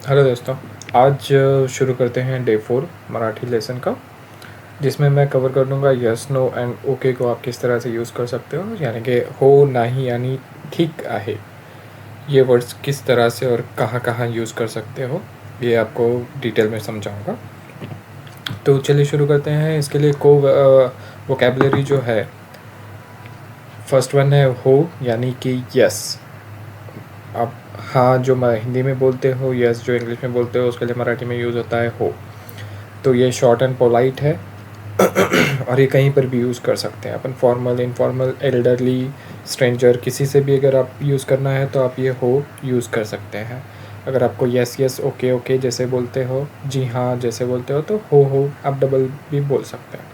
Hello दोस्तों, आज शुरू करते हैं डे 4 मराठी लेसन का, जिसमें मैं कवर कर दूंगा यस नो एंड ओके को आप किस तरह से यूज़ कर सकते हो, यानी कि हो नाही यानी ठीक आहे, ये वर्ड्स किस तरह से और कहाँ कहाँ यूज़ कर सकते हो, ये आपको डिटेल में समझाऊंगा। तो चलिए शुरू करते हैं। इसके लिए वोकेबलरी जो है, फर्स्ट वन है हो यानी कि यस। आप हाँ जो हिंदी में बोलते हो, यस जो इंग्लिश में बोलते हो, उसके लिए मराठी में यूज़ होता है हो। तो ये शॉर्ट एंड पोलाइट है और ये कहीं पर भी यूज़ कर सकते हैं अपन, फॉर्मल, इनफॉर्मल, एल्डरली, स्ट्रेंजर, किसी से भी अगर आप यूज़ करना है तो आप ये हो यूज़ कर सकते हैं। अगर आपको यस यस ओके ओके जैसे बोलते हो, जी हाँ जैसे बोलते हो, तो हो आप डबल भी बोल सकते हैं।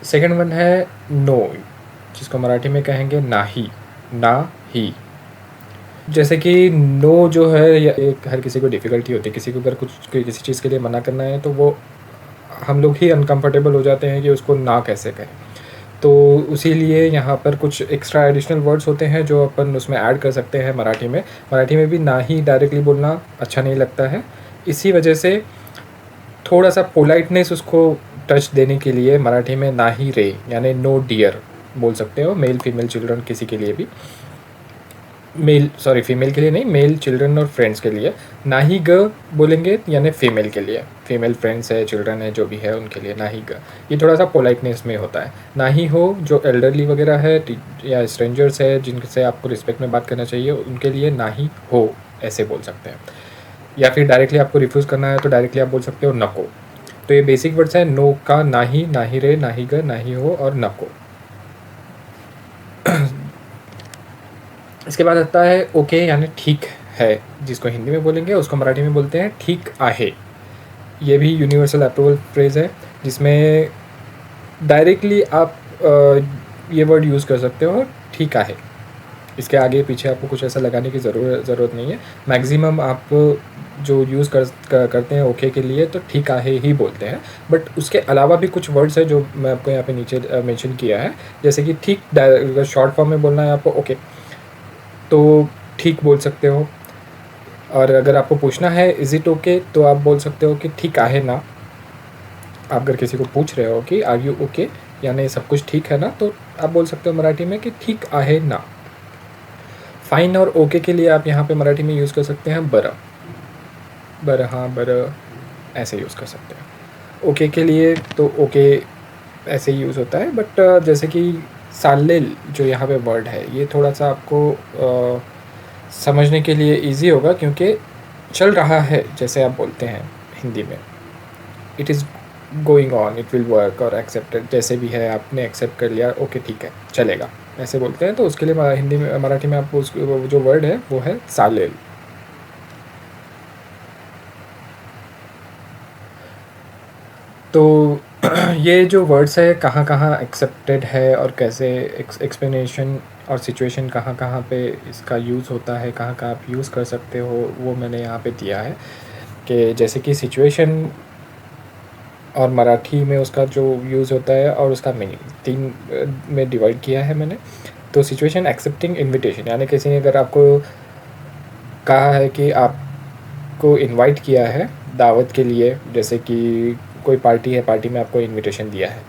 सेकंड वन है नो, जिसको मराठी में कहेंगे नाही, ना ही। जैसे कि नो जो है, एक हर किसी को डिफ़िकल्टी होती है, किसी को अगर किसी चीज़ के लिए मना करना है तो वो हम लोग ही अनकंफर्टेबल हो जाते हैं कि उसको ना कैसे कहें। तो उसी लिए यहाँ पर कुछ एक्स्ट्रा एडिशनल वर्ड्स होते हैं जो अपन उसमें ऐड कर सकते हैं मराठी में। मराठी में भी ना ही डायरेक्टली बोलना अच्छा नहीं लगता है, इसी वजह से थोड़ा सा पोलाइटनेस उसको टच देने के लिए मराठी में ना ही रे यानी नो डियर बोल सकते हो, मेल फीमेल चिल्ड्रन किसी के लिए भी। फीमेल के लिए नहीं, मेल चिल्ड्रन और फ्रेंड्स के लिए ना ही ग बोलेंगे, यानी फीमेल के लिए, फीमेल फ्रेंड्स है, चिल्ड्रन है, जो भी है उनके लिए ना ही ग। ये थोड़ा सा पोलाइटनेस में होता है। ना ही हो जो एल्डरली वगैरह है या स्ट्रेंजर्स है जिनसे आपको रिस्पेक्ट में बात करना चाहिए, उनके लिए ना ही हो ऐसे बोल सकते हैं। या फिर डायरेक्टली आपको रिफ्यूज़ करना है तो डायरेक्टली आप बोल सकते हो नको। तो ये बेसिक वर्ड्स हैं नो का, ना ही रे, ना ही ग, ना ही हो और नको। इसके बाद आता है ओके यानी ठीक है, जिसको हिंदी में बोलेंगे उसको मराठी में बोलते हैं ठीक आहे। ये भी यूनिवर्सल अप्रूवल फ्रेज़ है, जिसमें डायरेक्टली आप ये वर्ड यूज़ कर सकते हो ठीक आहे। इसके आगे पीछे आपको कुछ ऐसा लगाने की ज़रूरत नहीं है। मैक्सिमम आप जो यूज़ करते हैं ओके के लिए तो ठीक आहे ही बोलते हैं, बट उसके अलावा भी कुछ वर्ड्स है जो मैं आपको यहाँ पे नीचे मेंशन किया है। जैसे कि ठीक शॉर्ट फॉर्म में बोलना है आपको ओके, तो ठीक बोल सकते हो। और अगर आपको पूछना है इज़ इट ओके, तो आप बोल सकते हो कि ठीक आहे ना। आप अगर किसी को पूछ रहे हो कि आर यू ओके, यानी सब कुछ ठीक है ना, तो आप बोल सकते हो मराठी में कि ठीक आहे ना। फाइन और ओके के लिए आप यहाँ पे मराठी में यूज़ कर सकते हैं बरं, बरं हाँ बरं, ऐसे यूज़ कर सकते हैं। ओके के लिए तो ओके ऐसे ही यूज़ होता है, बट जैसे कि चालेल जो यहाँ पे वर्ड है, ये थोड़ा सा आपको समझने के लिए इजी होगा, क्योंकि चल रहा है जैसे आप बोलते हैं हिंदी में, it is going on, it will work और एक्सेप्टेड, जैसे भी है आपने एक्सेप्ट कर लिया, ओके ठीक है चलेगा ऐसे बोलते हैं। तो उसके लिए हिंदी में मराठी में आपको जो वर्ड है वो है चालेल। तो ये जो वर्ड्स है कहाँ कहाँ एक्सेप्टेड है और कैसे एक्सप्लेनेशन और सिचुएशन कहाँ कहाँ पे इसका यूज़ होता है, कहाँ कहाँ आप यूज़ कर सकते हो, वो मैंने यहाँ पे दिया है। कि जैसे कि सिचुएशन और मराठी में उसका जो यूज़ होता है और उसका मीनिंग तीन में डिवाइड किया है मैंने। तो सिचुएशन एक्सेप्टिंग इनविटेशन, यानी किसी ने अगर आपको कहा है कि आपको इनवाइट किया है दावत के लिए, जैसे कि कोई पार्टी है, पार्टी में आपको इनविटेशन दिया है,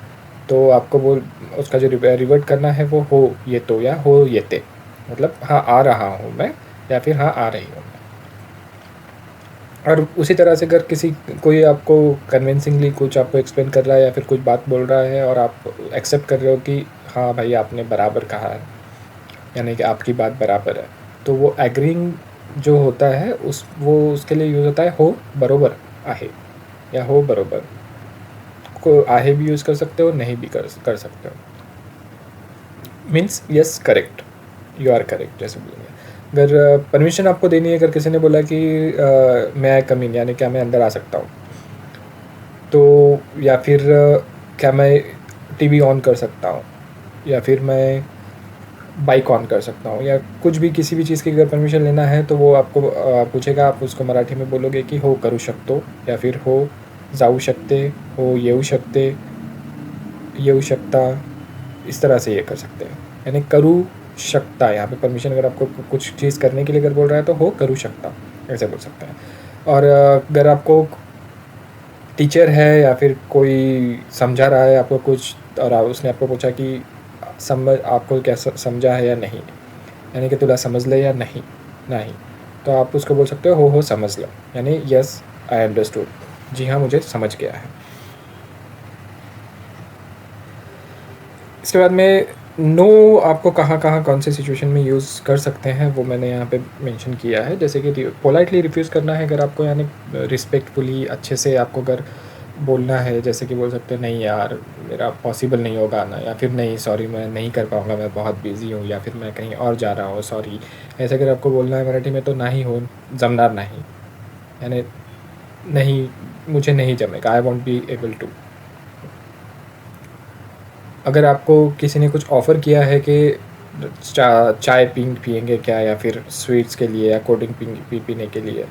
तो आपको वो उसका जो रिवर्ट करना है वो हो ये तो या हो ये ते, मतलब हाँ आ रहा हूँ मैं या फिर हाँ आ रही हूँ मैं। और उसी तरह से अगर कोई आपको कन्विंसिंगली कुछ आपको एक्सप्लेन कर रहा है या फिर कुछ बात बोल रहा है और आप एक्सेप्ट कर रहे हो कि हाँ भाई आपने बराबर कहा है, यानी कि आपकी बात बराबर है, तो वो एग्रीइंग जो होता है वो उसके लिए यूज़ होता है हो बरोबर आहे, या हो बरोबर को आहे भी यूज़ कर सकते हो, नहीं भी कर सकते हो। Means yes correct, you are correct जैसे बोलेंगे। अगर परमिशन आपको देनी है, अगर किसी ने बोला कि मैं आई कम इन, यानी क्या मैं अंदर आ सकता हूँ, तो या फिर क्या मैं टीवी ऑन कर सकता हूँ, या फिर मैं बाइक ऑन कर सकता हूँ, या कुछ भी किसी भी चीज़ की अगर परमिशन लेना है तो वो आपको पूछेगा, आप उसको मराठी में बोलोगे कि हो करू शकतो, या फिर हो जाऊ शकते, हो येऊ शकता, इस तरह से ये कर सकते हैं। यानी करू शकता, यहाँ पे परमिशन अगर आपको कुछ चीज़ करने के लिए अगर बोल रहा है तो हो करू शकता। ऐसे बोल सकते हैं। और अगर आपको टीचर है या फिर कोई समझा रहा है आपको कुछ और उसने आपको पूछा कि समझ आपको क्या समझा है या नहीं, यानी कि तुला समझ ले या नहीं, नहीं, तो आप उसको बोल सकते हो समझ लो, यानी यस आई अंडरस्टूड, जी हाँ मुझे समझ गया है। इसके बाद में नो आपको कहाँ कहाँ कौन से सिचुएशन में यूज़ कर सकते हैं वो मैंने यहाँ पे मेंशन किया है। जैसे कि पोलाइटली रिफ्यूज़ करना है अगर आपको, यानी रिस्पेक्टफुली अच्छे से आपको अगर बोलना है, जैसे कि बोल सकते हैं नहीं यार मेरा पॉसिबल नहीं होगा आना, या फिर नहीं सॉरी मैं नहीं कर पाऊँगा मैं बहुत बिज़ी हूँ, या फिर मैं कहीं और जा रहा हूँ सॉरी, ऐसे अगर आपको बोलना है मराठी में तो नाही हो जमणार नहीं, यानी नहीं मुझे नहीं जमेगा, I want be able to. अगर आपको किसी ने कुछ ऑफ़र किया है कि चाय पियेंगे क्या, या फिर स्वीट्स के लिए या कोल्ड ड्रिंक पीने के लिए,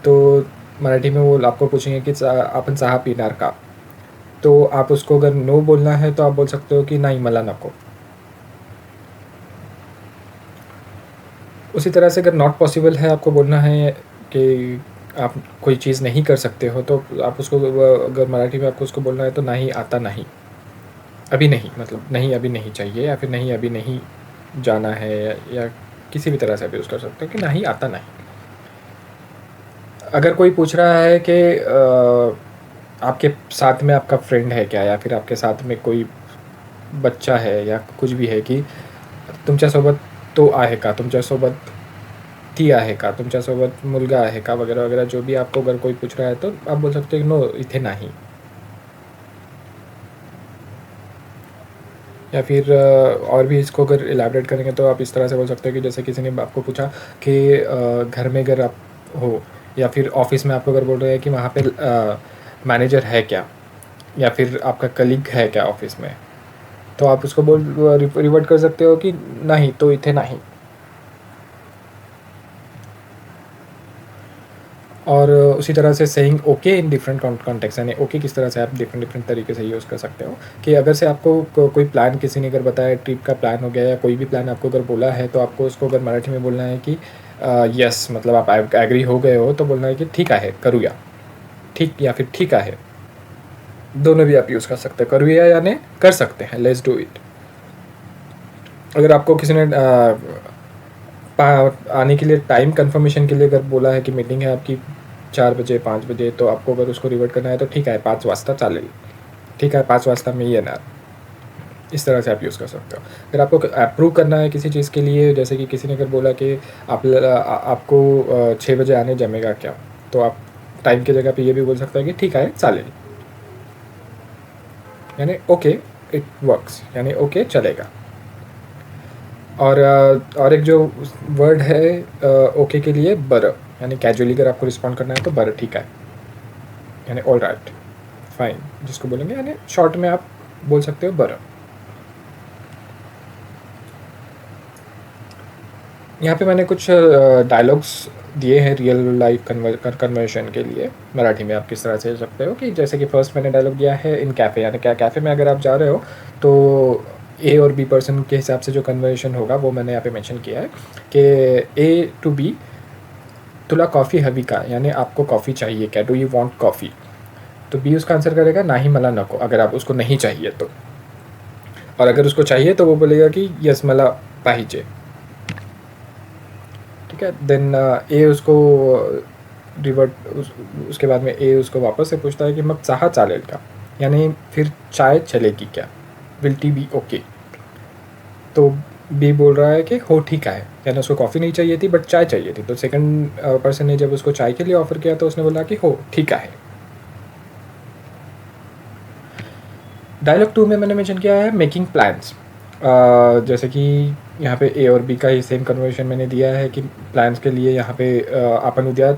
तो मराठी में वो आपको पूछेंगे कि आपण चहा पिणार का, तो आप उसको अगर नो बोलना है तो आप बोल सकते हो कि नहीं मला नको। उसी तरह से अगर नॉट पॉसिबल है आपको बोलना है कि आप कोई चीज़ नहीं कर सकते हो, तो आप उसको अगर मराठी में आपको उसको बोलना है तो नहीं आता नहीं, अभी नहीं, मतलब नहीं अभी नहीं चाहिए, या फिर नहीं अभी नहीं जाना है, या किसी भी तरह से आप यूज़ कर सकते हो कि नहीं आता नहीं। अगर कोई पूछ रहा है कि आपके साथ में आपका फ्रेंड है क्या, या फिर आपके साथ में कोई बच्चा है या कुछ भी है कि तुमच्यासोबत तो आहे का, तुमच्यासोबत ती आहे का, तुमच्यासोबत मुलगा आहे का, वगैरह वगैरह जो भी आपको अगर कोई पूछ रहा है तो आप बोल सकते हो नो इथे नहीं। या फिर और भी इसको अगर इलैबोरेट करेंगे तो आप इस तरह से बोल सकते हो कि जैसे किसी ने आपको पूछा कि घर में अगर आप हो, या फिर ऑफिस में आपको अगर बोल रहे हैं कि वहाँ पे मैनेजर है क्या, या फिर आपका कलीग है क्या ऑफिस में, तो आप उसको रिवर्ट कर सकते हो कि नहीं तो इथे नहीं। और उसी तरह से saying okay in different context, यानी ओके किस तरह से आप डिफरेंट डिफरेंट तरीके से यूज़ कर सकते हो। कि अगर से आपको कोई प्लान किसी ने अगर बताया, ट्रिप का प्लान हो गया या कोई भी प्लान आपको अगर बोला है, तो आपको उसको अगर मराठी में बोलना है कि यस, मतलब आप एग्री हो गए हो तो बोलना है कि ठीक आहे करूया, ठीक, या फिर ठीक आहे, दोनों भी आप यूज़ कर सकते हैं, करूया यानी कर सकते हैं, लेट्स डू इट। अगर आपको किसी ने आने के लिए टाइम कंफर्मेशन के लिए अगर बोला है कि मीटिंग है आपकी 4 बजे 5 बजे, तो आपको अगर उसको रिवर्ट करना है तो ठीक है 5 वाजता चालेल, ठीक है 5 वाजता मी येणार, इस तरह से आप यूज़ कर सकते हो। अगर आपको अप्रूव करना है किसी चीज़ के लिए, जैसे कि किसी ने अगर बोला कि आपको 6 बजे आने जमेगा क्या, तो आप टाइम की जगह पे ये भी बोल सकते हो कि ठीक है चालेल, यानी ओके इट वर्क्स, यानी ओके चलेगा। और एक जो वर्ड है ओके के लिए बरं, यानी कैजुअली अगर आपको रिस्पॉन्ड करना है तो बरं ठीक है, यानी ऑल राइट फाइन जिसको बोलेंगे, यानी शॉर्ट में आप बोल सकते हो बरं। यहाँ पे मैंने कुछ डायलॉग्स दिए हैं रियल लाइफ कन्वर्शन के लिए, मराठी में आप किस तरह से कर सकते हो। कि जैसे कि फर्स्ट मैंने डायलॉग दिया है इन कैफ़े, यानी क्या कैफ़े में अगर आप जा रहे हो तो ए और बी पर्सन के हिसाब से जो कन्वर्सेशन होगा वो मैंने यहाँ पे मेंशन किया है कि ए टू बी, तुला कॉफ़ी हवी का, यानी आपको कॉफ़ी चाहिए क्या, डू यू वांट कॉफ़ी, तो बी उसका आंसर करेगा नाही मला नको, अगर आप उसको नहीं चाहिए तो। और अगर उसको चाहिए तो वो बोलेगा कि यस मला पाहिजे, ठीक है। देन ए उसको उसके बाद में ए उसको वापस से पूछता है कि मग चहा चालेल का, यानी फिर चाय चलेगी क्या, विल टी बी ओके, तो बी बोल रहा है कि हो ठीक है, यानी उसको कॉफ़ी नहीं चाहिए थी बट चाय चाहिए थी, तो सेकंड पर्सन ने जब उसको चाय के लिए ऑफ़र किया तो उसने बोला कि हो ठीक है। डायलॉग 2 में मैंने मेंशन किया है मेकिंग प्लान्स। जैसे कि यहाँ पे ए और बी का ही सेम कन्वर्सेशन मैंने दिया है कि प्लान्स के लिए यहाँ पे आपण उद्या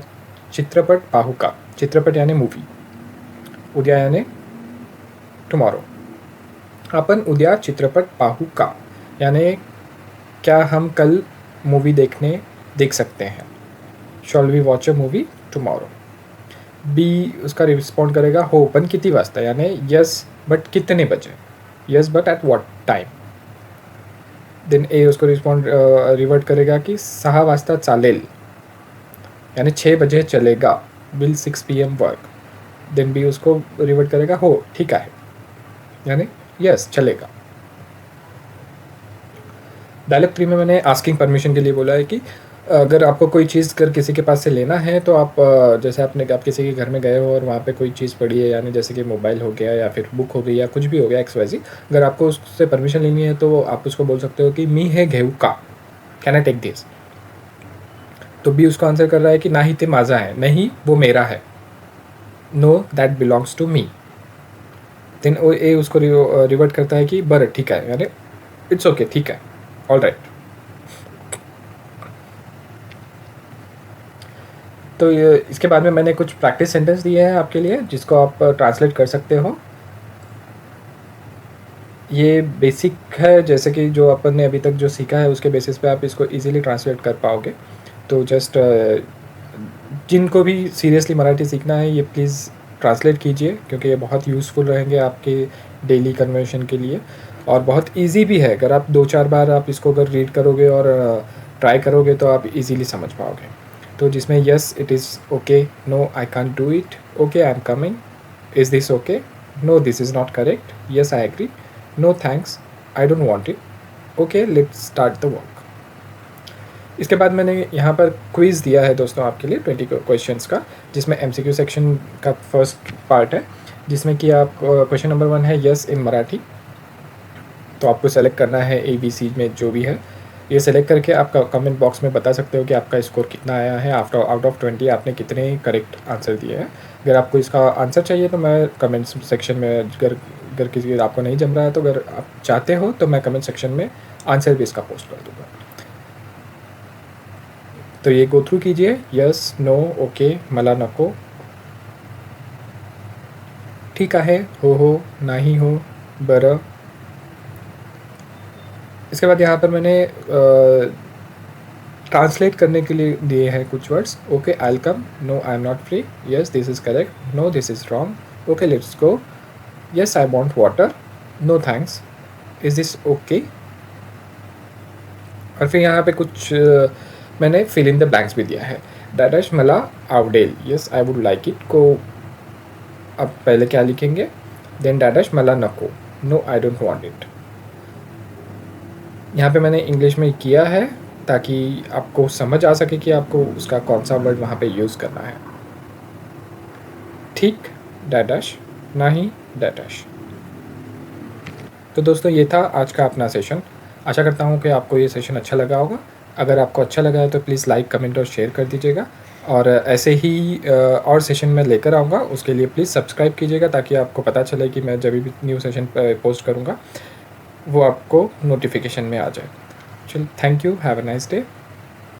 चित्रपट पाहू का, चित्रपट यानी मूवी, उद्या यानी टुमारो, अपन उद्या चित्रपट पाहू का, यानी क्या हम कल मूवी देख सकते हैं, shall we watch a movie tomorrow. B उसका रिस्पॉन्ड करेगा हो पण किती वाजता, यानी यस बट कितने बजे, yes but at what time. Then uh उसको रिस्पॉन्ड रिवर्ट करेगा कि 6 वाजता चालेल, यानी 6 बजे चलेगा, will 6 PM work, then B उसको रिवर्ट करेगा हो ठीक है, यानी यस चलेगा। डायलॉग 3 में मैंने आस्किंग परमिशन के लिए बोला है कि अगर आपको कोई चीज़ अगर किसी के पास से लेना है तो आप जैसे आप किसी के घर में गए हो और वहाँ पे कोई चीज़ पड़ी है, यानी जैसे कि मोबाइल हो गया या फिर बुक हो गई या कुछ भी हो गया XYZ, अगर आपको उससे परमिशन लेनी है तो आप उसको बोल सकते हो कि मी है घेऊ का, कैन आई टेक दिस। तो बी उसको आंसर कर रहा है कि ना ही ते माझा है, नहीं वो मेरा है, no that belongs to me. Then uh उसको रिवर्ट करता है कि बरं ठीक है, यानी इट्स ओके ठीक है, ऑल राइट। तो ये इसके बाद में मैंने कुछ प्रैक्टिस सेंटेंस दिए हैं आपके लिए जिसको आप ट्रांसलेट कर सकते हो। ये बेसिक है, जैसे कि जो अपन ने अभी तक जो सीखा है उसके बेसिस पे आप इसको इजीली ट्रांसलेट कर पाओगे। तो जस्ट जिनको भी सीरियसली मराठी सीखना है ये प्लीज़ ट्रांसलेट कीजिए, क्योंकि ये बहुत यूज़फुल रहेंगे आपके डेली कन्वर्सेशन के लिए, और बहुत इजी भी है। अगर आप 2-4 बार आप इसको अगर रीड करोगे और ट्राई करोगे तो आप इजीली समझ पाओगे। तो जिसमें yes it is okay, no I can't do it, okay I am coming, is this okay, no this is not correct, yes I agree, no thanks, I don't want it, okay let's start the work. इसके बाद मैंने यहाँ पर quiz दिया है दोस्तों आपके लिए 20 क्वेश्चंस का, जिसमें MCQ सेक्शन का फर्स्ट पार्ट है, जिसमें कि आप क्वेश्चन नंबर 1 है यस इन मराठी। तो आपको सेलेक्ट करना है ABC में जो भी है, ये सेलेक्ट करके आप कमेंट बॉक्स में बता सकते हो कि आपका स्कोर कितना आया है, आउट ऑफ 20 आपने कितने करेक्ट आंसर दिए हैं। अगर आपको इसका आंसर चाहिए तो मैं कमेंट सेक्शन में, अगर किसी आपको नहीं जम रहा है तो अगर आप चाहते हो तो मैं कमेंट सेक्शन में आंसर भी इसका पोस्ट कर दूँगा। तो ये गो थ्रू कीजिए, यस नो ओके मला नको, ठीक आहे हो नाही हो बरं। इसके बाद यहाँ पर मैंने ट्रांसलेट करने के लिए दिए हैं कुछ words. Okay I will come, no I am not free, yes this is correct, no this is wrong, okay let's go, yes I want water, no thanks, is this okay. और फिर यहाँ पे कुछ मैंने फिल इन द ब्लैंक्स भी दिया है। डैडश मला आवडेल, yes I would like it को अब पहले क्या लिखेंगे, देन डैडश मला नको, no I don't want it. यहाँ पे मैंने इंग्लिश में किया है ताकि आपको समझ आ सके कि आपको उसका कौन सा वर्ड वहाँ पे यूज़ करना है। ठीक डैडश, नहीं डैडश। तो दोस्तों ये था आज का अपना सेशन। आशा करता हूँ कि आपको ये सेशन अच्छा लगा होगा। अगर आपको अच्छा लगा है तो प्लीज़ लाइक कमेंट और शेयर कर दीजिएगा, और ऐसे ही और सेशन में लेकर आऊँगा, उसके लिए प्लीज़ सब्सक्राइब कीजिएगा ताकि आपको पता चले कि मैं जब भी न्यू सेशन पोस्ट करूँगा वो आपको नोटिफिकेशन में आ जाए। चलो thank you, have a nice day.